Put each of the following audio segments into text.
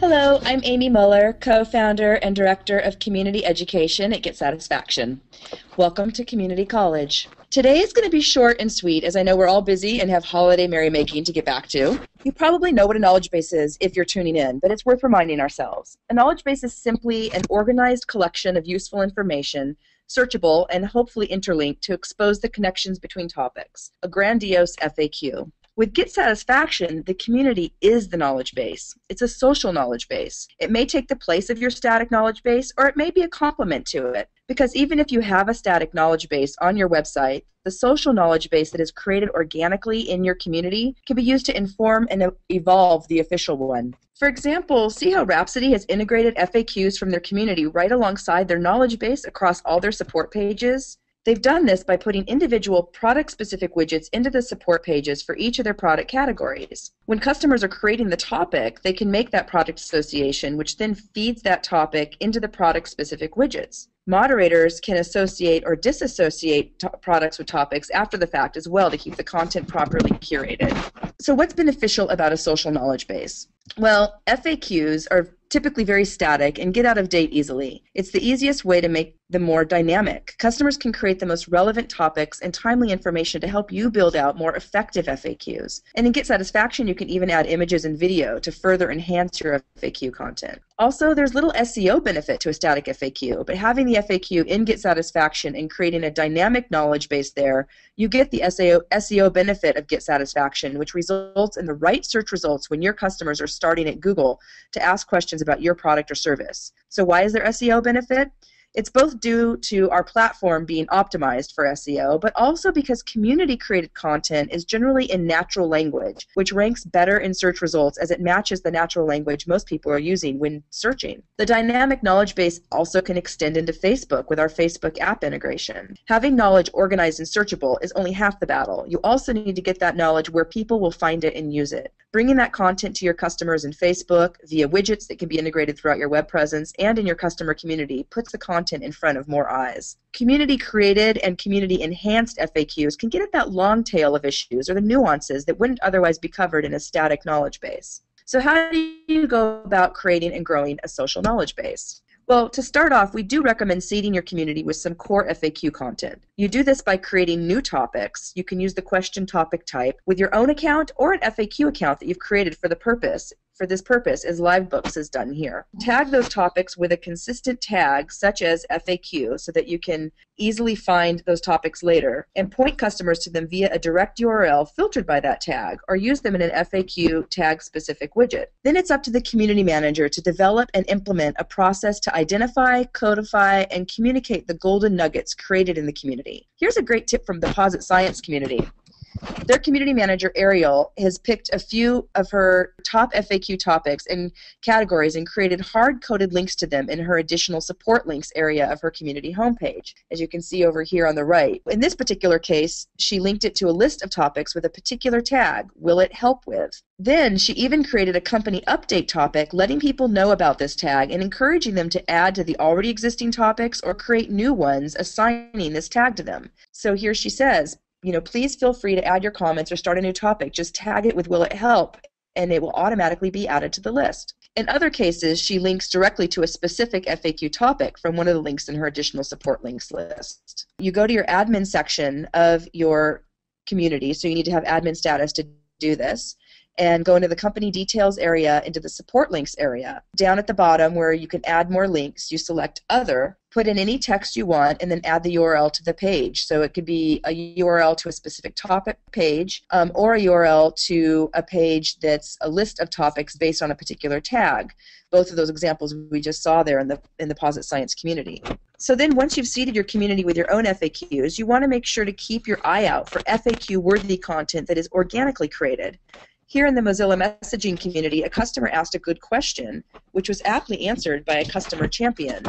Hello, I'm Amy Muller, co-founder and director of community education at Get Satisfaction. Welcome to Community College. Today is going to be short and sweet, as I know we're all busy and have holiday merrymaking to get back to. You probably know what a knowledge base is if you're tuning in, but it's worth reminding ourselves. A knowledge base is simply an organized collection of useful information, searchable and hopefully interlinked to expose the connections between topics, a grandiose FAQ. With Get Satisfaction, the community is the knowledge base. It's a social knowledge base. It may take the place of your static knowledge base, or it may be a complement to it. Because even if you have a static knowledge base on your website, the social knowledge base that is created organically in your community can be used to inform and evolve the official one. For example, see how Rhapsody has integrated FAQs from their community right alongside their knowledge base across all their support pages? They've done this by putting individual product-specific widgets into the support pages for each of their product categories. When customers are creating the topic, they can make that product association, which then feeds that topic into the product-specific widgets. Moderators can associate or disassociate products with topics after the fact as well to keep the content properly curated. So what's beneficial about a social knowledge base? Well, FAQs are typically very static and get out of date easily. It's the easiest way to make them more dynamic. Customers can create the most relevant topics and timely information to help you build out more effective FAQs. And in Get Satisfaction, you can even add images and video to further enhance your FAQ content. Also, there's little SEO benefit to a static FAQ, but having the FAQ in Get Satisfaction and creating a dynamic knowledge base there, you get the SEO benefit of Get Satisfaction, which results in the right search results when your customers are starting at Google to ask questions about your product or service. So why is there SEO benefit? It's both due to our platform being optimized for SEO, but also because community-created content is generally in natural language, which ranks better in search results as it matches the natural language most people are using when searching. The dynamic knowledge base also can extend into Facebook with our Facebook app integration. Having knowledge organized and searchable is only half the battle. You also need to get that knowledge where people will find it and use it. Bringing that content to your customers in Facebook via widgets that can be integrated throughout your web presence and in your customer community puts the content in front of more eyes. Community-created and community-enhanced FAQs can get at that long tail of issues or the nuances that wouldn't otherwise be covered in a static knowledge base. So how do you go about creating and growing a social knowledge base? Well, to start off, we do recommend seeding your community with some core FAQ content. You do this by creating new topics. You can use the question topic type with your own account or an FAQ account that you've created for the purpose. For this purpose, as Livebooks is done here. Tag those topics with a consistent tag, such as FAQ, so that you can easily find those topics later, and point customers to them via a direct URL filtered by that tag, or use them in an FAQ tag-specific widget. Then it's up to the community manager to develop and implement a process to identify, codify, and communicate the golden nuggets created in the community. Here's a great tip from the Posit Science community. Their community manager, Ariel, has picked a few of her top FAQ topics and categories and created hard-coded links to them in her additional support links area of her community homepage, as you can see over here on the right. In this particular case, she linked it to a list of topics with a particular tag, Will It Help With? Then she even created a company update topic, letting people know about this tag and encouraging them to add to the already existing topics or create new ones, assigning this tag to them. So here she says, please feel free to add your comments or start a new topic. Just tag it with Will It Help, and it will automatically be added to the list. In other cases, she links directly to a specific FAQ topic from one of the links in her additional support links list. You go to your admin section of your community, so you need to have admin status to do this, and go into the company details area, into the support links area. Down at the bottom where you can add more links, you select Other, put in any text you want, and then add the URL to the page. So it could be a URL to a specific topic page, or a URL to a page that's a list of topics based on a particular tag. Both of those examples we just saw there in the Posit Science community. So then once you've seeded your community with your own FAQs, you want to make sure to keep your eye out for FAQ-worthy content that is organically created. Here in the Mozilla Messaging community, a customer asked a good question, which was aptly answered by a customer champion.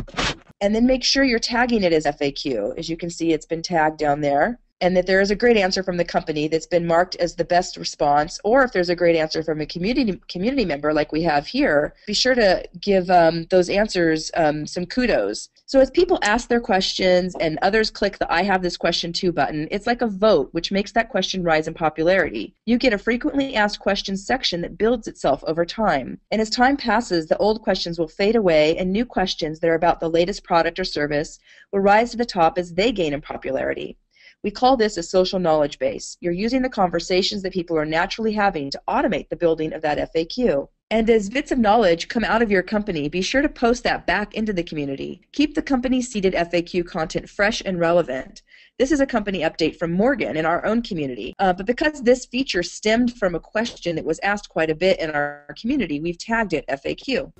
And then make sure you're tagging it as FAQ. As you can see, it's been tagged down there. And that there is a great answer from the company that's been marked as the best response, or if there's a great answer from a community member like we have here, be sure to give those answers some kudos. So as people ask their questions and others click the I have this question too button, it's like a vote, which makes that question rise in popularity. You get a frequently asked questions section that builds itself over time. And as time passes, the old questions will fade away and new questions that are about the latest product or service will rise to the top as they gain in popularity. We call this a social knowledge base. You're using the conversations that people are naturally having to automate the building of that FAQ. And as bits of knowledge come out of your company, be sure to post that back into the community. Keep the company-seeded FAQ content fresh and relevant. This is a company update from Morgan in our own community. But because this feature stemmed from a question that was asked quite a bit in our community, we've tagged it FAQ.